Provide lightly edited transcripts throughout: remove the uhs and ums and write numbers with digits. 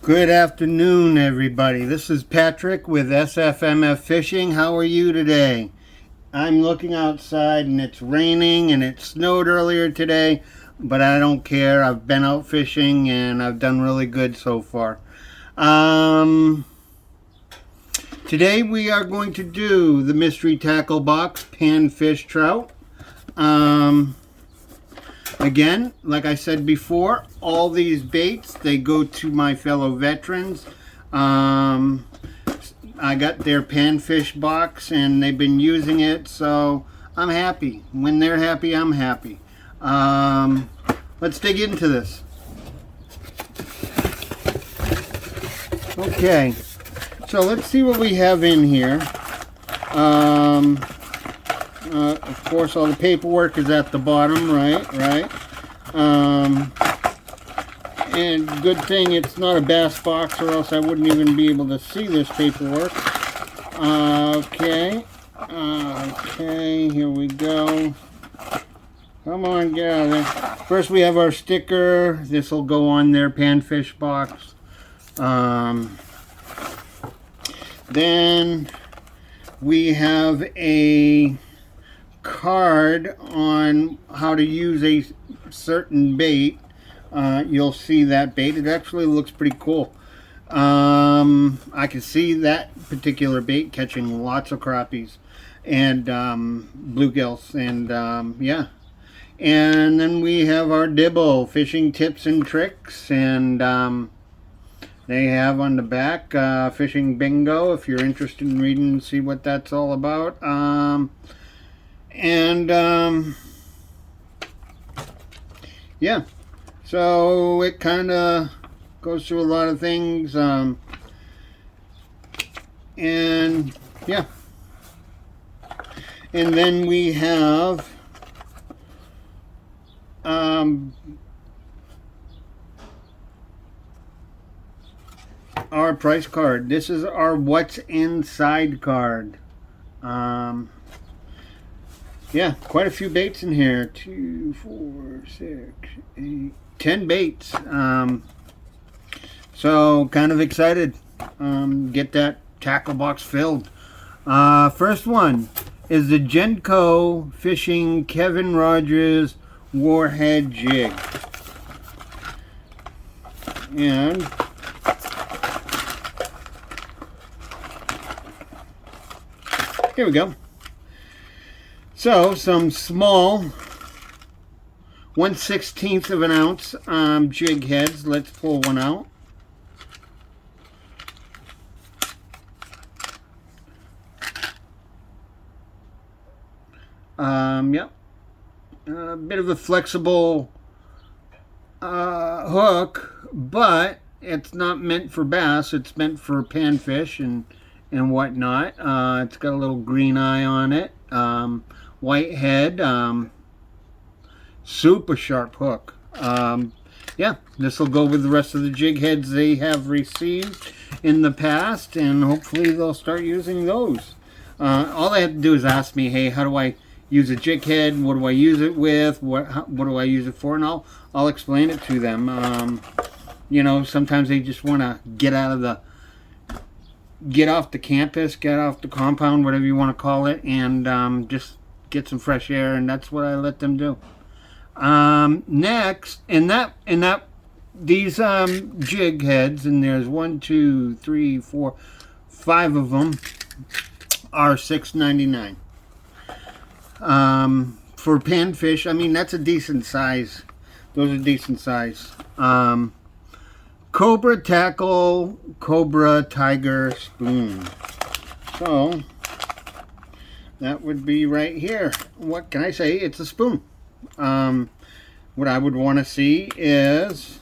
Good afternoon, everybody. This is Patrick with SFMF Fishing. How are you today? I'm looking outside and it's raining and it snowed earlier today, but I don't care. I've been out fishing and I've done really good so far. Today we are going to do the mystery tackle box panfish trout. Again, like I said before, all these baits, they go to my fellow veterans. I got their panfish box and they've been using it, so I'm happy. When they're happy, I'm happy. Let's dig into this. Okay, so let's see what we have in here. Of course, all the paperwork is at the bottom, right. And good thing it's not a bass box, or else I wouldn't even be able to see this paperwork. Okay, here we go. Come on, get out of there. First, we have our sticker. This will go on their panfish box. Then we have a card on how to use a certain bait. You'll see that bait. It actually looks pretty cool. I can see that particular bait catching lots of crappies and bluegills, and yeah. And then we have our dibble, fishing tips and tricks, and they have on the back fishing bingo if you're interested in reading and see what that's all about. Yeah, so it kind of goes through a lot of things, and yeah, and then we have our price card. This is our what's inside card. Yeah, quite a few baits in here. 2, 4, 6, 8, 10 baits. So kind of excited. Get that tackle box filled. First one is the Genco Fishing Kevin Rogers Warhead Jig. And here we go. So, some small 1/16 of an ounce jig heads. Let's pull one out. Yep. A bit of a flexible hook, but it's not meant for bass. It's meant for panfish and whatnot. It's got a little green eye on it. White head, super sharp hook. Yeah, this will go with the rest of the jig heads they have received in the past, and hopefully they'll start using those. All they have to do is ask me, hey, how do I use a jig head? What do I use it with? What do I use it for? And I'll explain it to them. You know, sometimes they just want to get off the campus, get off the compound, whatever you want to call it, and just get some fresh air, and that's what I let them do. Next, these jig heads, and there's 1, 2, 3, 4, 5 of them, are $6.99. For panfish, I mean, that's a decent size. Those are decent size. Cobra Tackle, Cobra Tiger Spoon. So, that would be right here. What can I say? It's a spoon. What I would want to see is,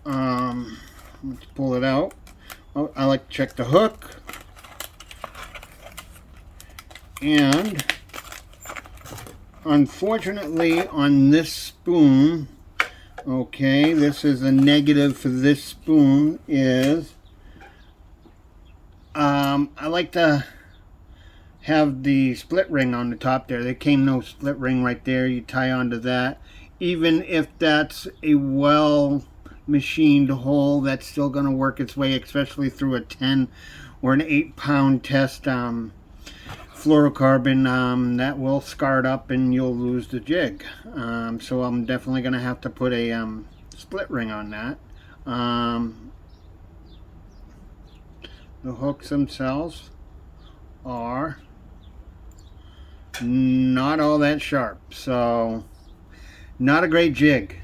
let's pull it out. Oh, I like to check the hook. And, unfortunately, on this spoon, okay, this is a negative for this spoon, is I like to have the split ring on the top there. There came no split ring right there. You tie onto that. Even if that's a well machined hole that's still going to work its way, especially through a 10 or an 8-pound test fluorocarbon. That will scar it up and you'll lose the jig. So I'm definitely going to have to put a split ring on that. The hooks themselves are not all that sharp, so not a great jig.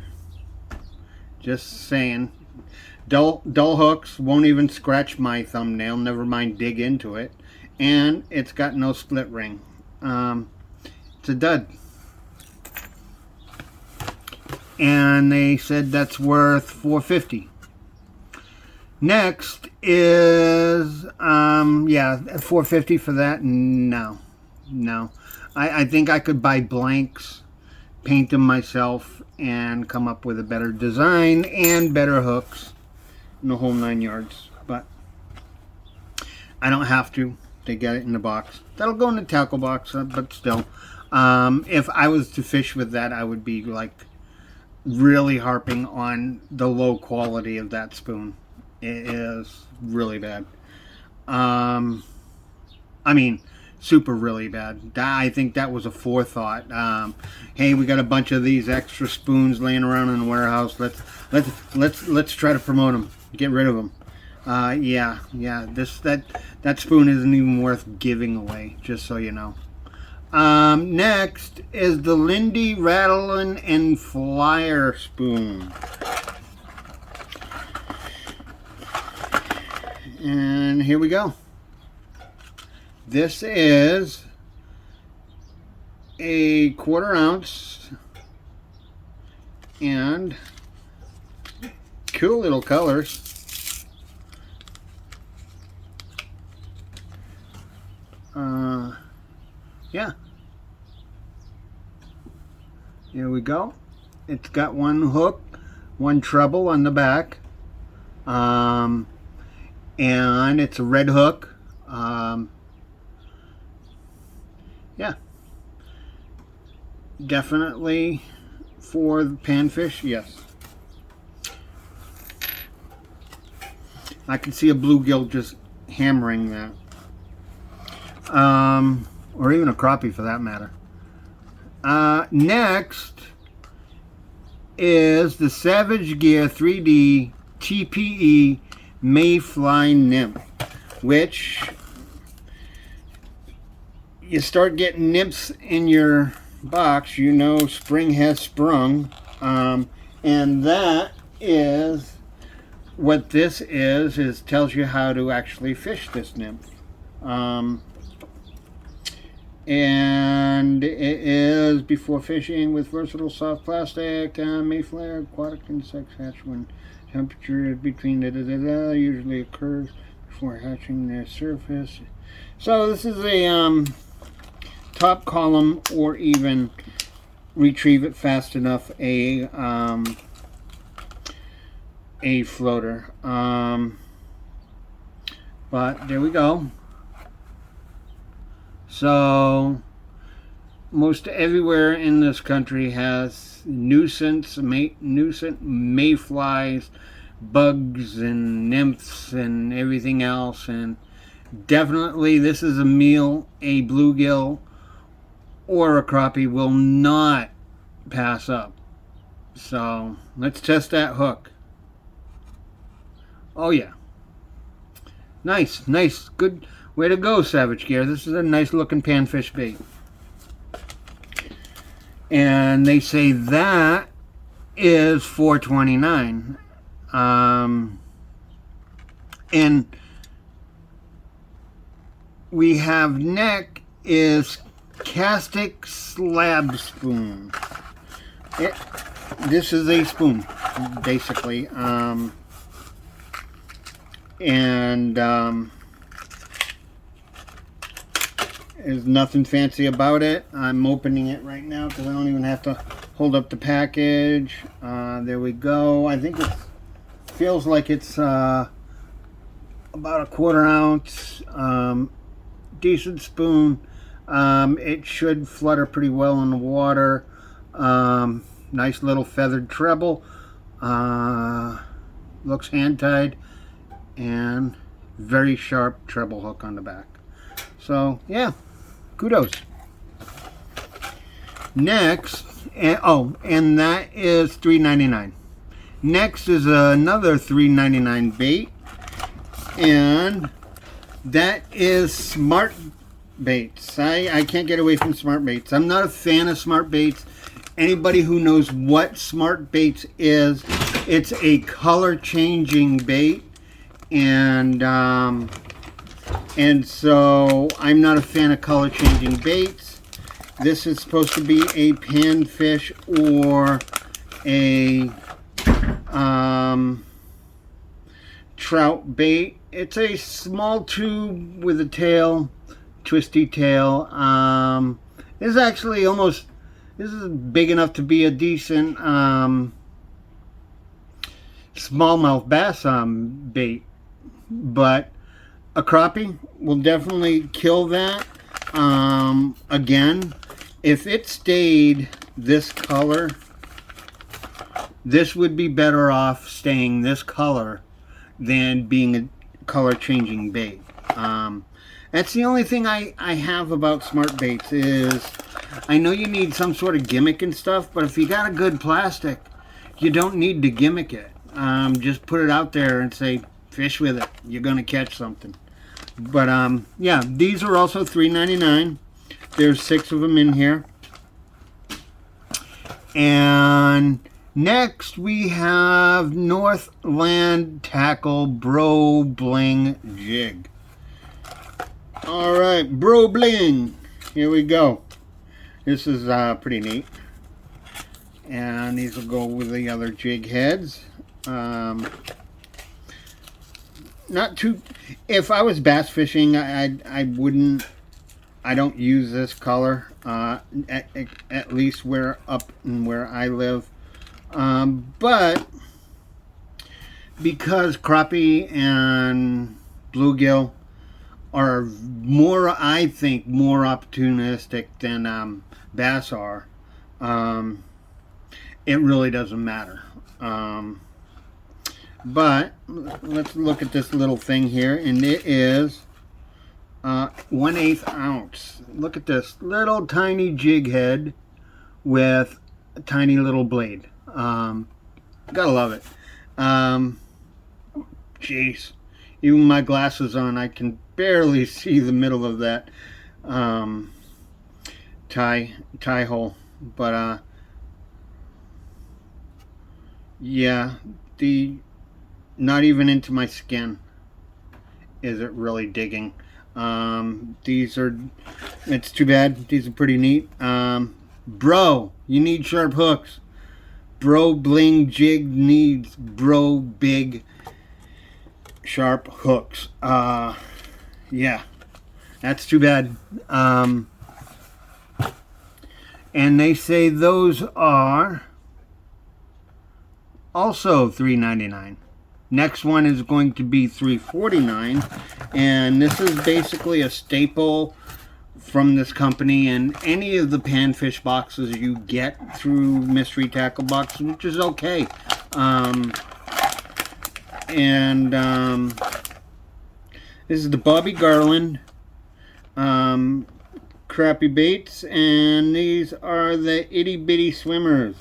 Just saying. Dull hooks won't even scratch my thumbnail, never mind dig into it. And it's got no split ring. It's a dud. And they said that's worth $450. Next is yeah, $450 for that. No. I think I could buy blanks, paint them myself, and come up with a better design and better hooks in the whole 9 yards. But I don't have to. They get it in the box. That'll go in the tackle box, but still. If I was to fish with that, I would be like really harping on the low quality of that spoon. It is really bad. I mean, super really bad. I think that was a forethought. Hey, we got a bunch of these extra spoons laying around in the warehouse. Let's try to promote them. Get rid of them. Yeah. That spoon isn't even worth giving away. Just so you know. Next is the Lindy Rattlin' and Flyer spoon. And here we go. This is a 1/4 ounce and cool little colors. Yeah. Here we go. It's got one hook, one treble on the back. And it's a red hook. Yeah, definitely for the panfish, yes. I can see a bluegill just hammering that. Or even a crappie for that matter. Next is the Savage Gear 3D TPE Mayfly Nymph, which you start getting nymphs in your box, you know spring has sprung. And that is what this is tells you how to actually fish this nymph. And it is before fishing with versatile soft plastic, mayfly aquatic insects hatch when temperature between usually occurs before hatching their surface. So this is a top column, or even retrieve it fast enough, a floater. But there we go. So most everywhere in this country has nuisance mayflies, bugs and nymphs and everything else, and definitely this is a meal a bluegill or a crappie will not pass up. So let's test that hook. Oh yeah, nice, good. Way to go, Savage Gear. This is a nice looking panfish bait. And they say that is $4.29. And we have neck is Castic Slab Spoon. This is a spoon, basically. There's nothing fancy about it. I'm opening it right now because I don't even have to hold up the package. There we go. I think it feels like it's about a 1/4 ounce. Decent spoon. It should flutter pretty well in the water. Nice little feathered treble. Looks hand tied, and very sharp treble hook on the back. So yeah, kudos. Next, and that is $3.99. Next is another $3.99 bait, and that is smart baits. I can't get away from smart baits. I'm not a fan of smart baits. Anybody who knows what smart baits is, it's a color changing bait, and so I'm not a fan of color changing baits. This is supposed to be a panfish or a trout bait. It's a small tube with a tail, twisty tail. This is actually this is big enough to be a decent smallmouth bass bait, but a crappie will definitely kill that. Again, if it stayed this color, this would be better off staying this color than being a color changing bait. That's the only thing I have about smart baits is I know you need some sort of gimmick and stuff, but if you got a good plastic, you don't need to gimmick it. Just put it out there and say, fish with it. You're going to catch something. But yeah, these are also $3.99. There's 6 of them in here. And next we have Northland Tackle Bro Bling Jig. Alright, Bro Bling. Here we go. This is pretty neat. And these will go with the other jig heads. Not too. If I was bass fishing, I wouldn't. I don't use this color. At least where I live. But because crappie and bluegill are more, I think, more opportunistic than bass are, it really doesn't matter. But let's look at this little thing here, and it is 1/8 ounce. Look at this little tiny jig head with a tiny little blade. Gotta love it. Jeez, even my glasses on, I can barely see the middle of that tie hole. But yeah, not even into my skin is it really digging. It's too bad. These are pretty neat. Bro, you need sharp hooks. Bro Bling Jig needs bro big sharp hooks. Yeah, that's too bad. And they say those are also $3.99. Next one is going to be $3.49, and this is basically a staple from this company and any of the panfish boxes you get through Mystery Tackle Box, which is okay. This is the Bobby Garland crappie baits, and these are the itty bitty swimmers,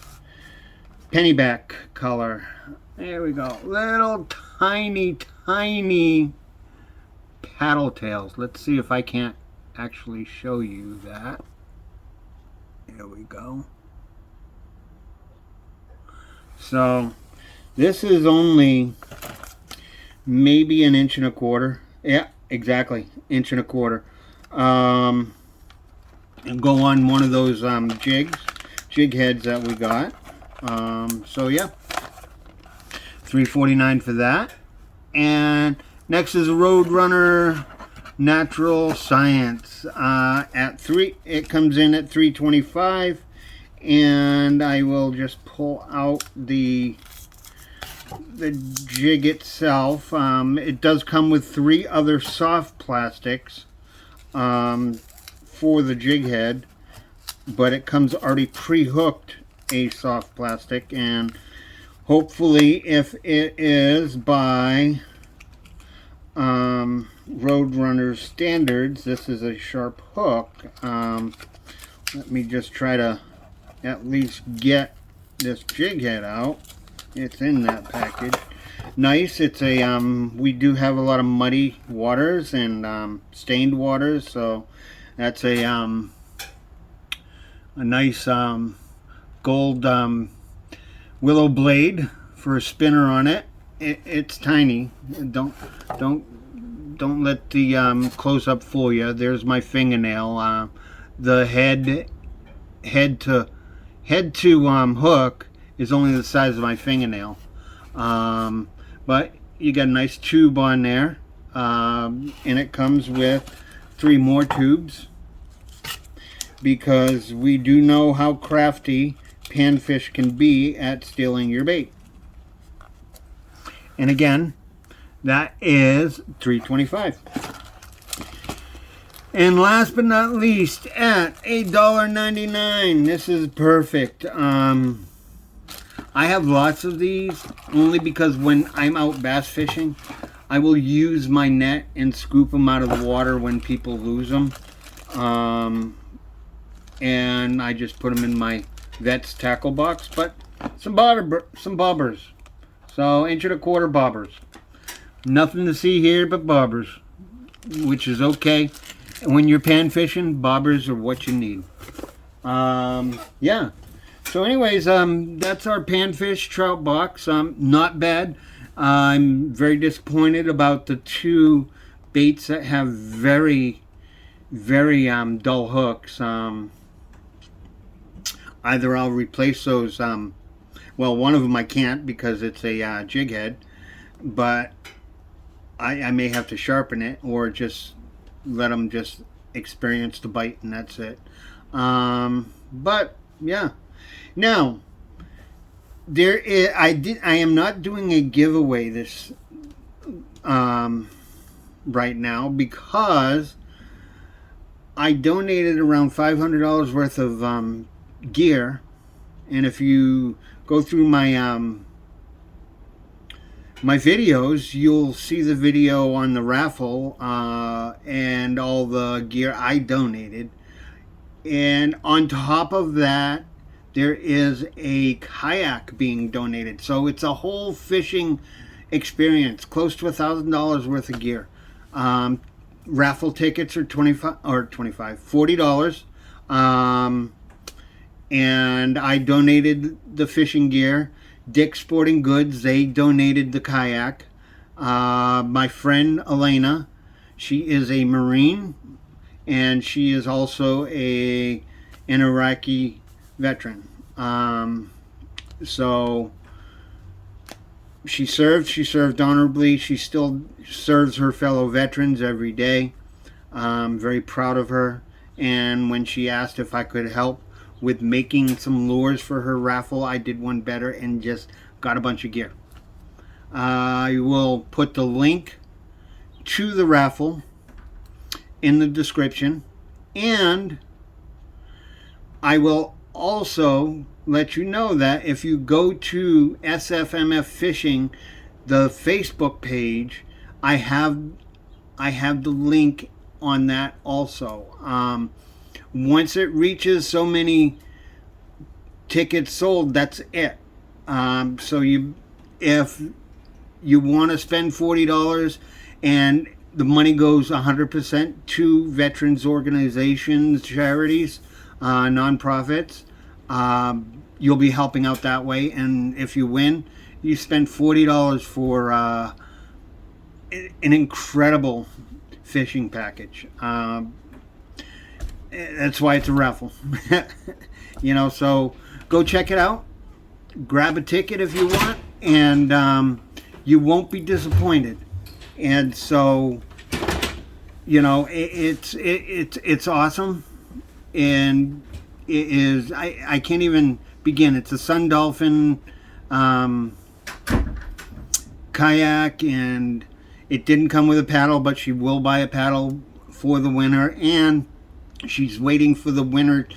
pennyback color. There we go. Little tiny paddle tails. Let's see if I can't actually show you that. There we go. So this is only maybe 1.25 inches. Yeah, exactly, 1.25 inches. And go on one of those jig heads that we got. So yeah, $3.49 for that. And next is a Roadrunner Natural Science it comes in at $3.25, and I will just pull out the jig itself. It does come with 3 other soft plastics for the jig head, but it comes already pre-hooked, a soft plastic, and Hopefully, if it is by Roadrunner standards, this is a sharp hook. Let me just try to at least get this jig head out. It's in that package. Nice. It's a we do have a lot of muddy waters and stained waters, so that's a nice gold willow blade for a spinner on it. It's tiny. Don't let the close up fool you. There's my fingernail. The head to hook is only the size of my fingernail. But you got a nice tube on there, and it comes with 3 more tubes, because we do know how crafty Panfish can be at stealing your bait. And again, that is $3.25. And last but not least, at $1.99, this is perfect. I have lots of these only because when I'm out bass fishing, I will use my net and scoop them out of the water when people lose them. And I just put them in my Vet's tackle box. But some bobbers. So 1¼ bobbers. Nothing to see here but bobbers, which is okay. When you're pan fishing, bobbers are what you need. Yeah. So anyways, that's our Panfish trout box. Not bad. I'm very disappointed about the 2 baits that have very, very dull hooks. Either I'll replace those. Well, one of them I can't because it's a jig head, but I may have to sharpen it or just let them just experience the bite, and that's it. But yeah. Now, I am not doing a giveaway this right now because I donated around $500 worth of gear, and if you go through my my videos, you'll see the video on the raffle and all the gear I donated. And on top of that, there is a kayak being donated. So it's a whole fishing experience, close to $1,000 worth of gear. Raffle tickets are $40. And I donated the fishing gear. Dick's Sporting Goods, they donated the kayak. My friend Elena, she is a Marine, and she is also an Iraqi veteran. So she served honorably. She still serves her fellow veterans every day. I'm very proud of her. And when she asked if I could help with making some lures for her raffle, I did one better and just got a bunch of gear. I will put the link to the raffle in the description, and I will also let you know that if you go to SFMF Fishing, the Facebook page, I have the link on that also. Once it reaches so many tickets sold, that's it. So if you want to spend $40 and the money goes 100% to veterans organizations, charities, nonprofits, you'll be helping out that way. And if you win, you spend $40 for an incredible fishing package. That's why it's a raffle. So go check it out. Grab a ticket if you want, and you won't be disappointed. And so, it's awesome, and it is. I can't even begin. It's a Sun Dolphin kayak, and it didn't come with a paddle, but she will buy a paddle for the winner, and she's waiting for the winner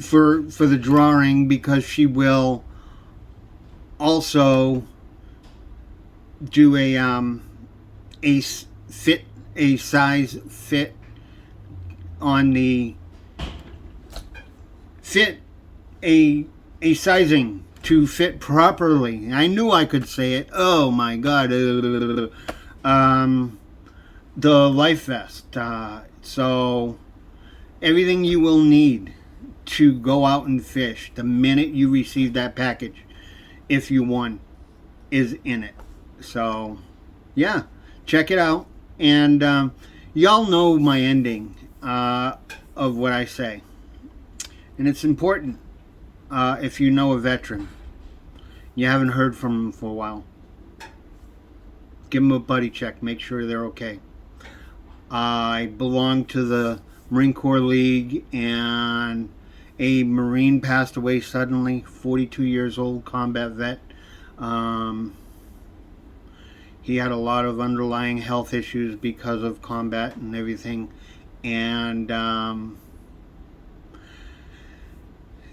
for the drawing, because she will also do a fit a size fit on the fit a sizing to fit properly. I knew I could say it. Oh my god. The life vest. So everything you will need to go out and fish the minute you receive that package, if you won, is in it. So yeah, check it out. And y'all know my ending of what I say. And it's important if you know a veteran. You haven't heard from them for a while. Give them a buddy check. Make sure they're okay. I belong to the Marine Corps League, and a Marine passed away suddenly, 42 years old, combat vet. He had a lot of underlying health issues because of combat and everything. And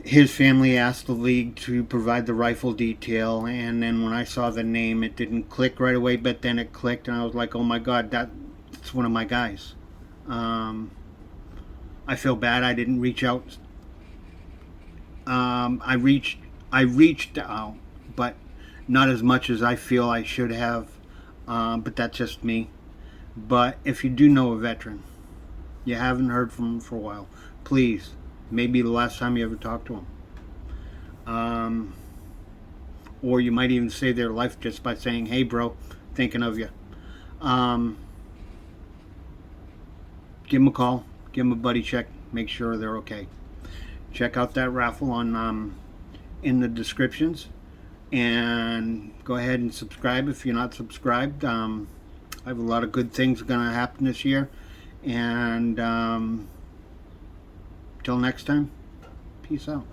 his family asked the league to provide the rifle detail, and then when I saw the name, it didn't click right away, but then it clicked, and I was like, oh my god, that's one of my guys. I feel bad I didn't reach out. I reached out, but not as much as I feel I should have. But that's just me. But if you do know a veteran, you haven't heard from him for a while, please, maybe the last time you ever talked to him. Or you might even save their life just by saying, hey bro, thinking of you. Give them a call, give them a buddy check, make sure they're okay. Check out that raffle on in the descriptions, and go ahead and subscribe if you're not subscribed. I have a lot of good things going to happen this year, and till next time, peace out.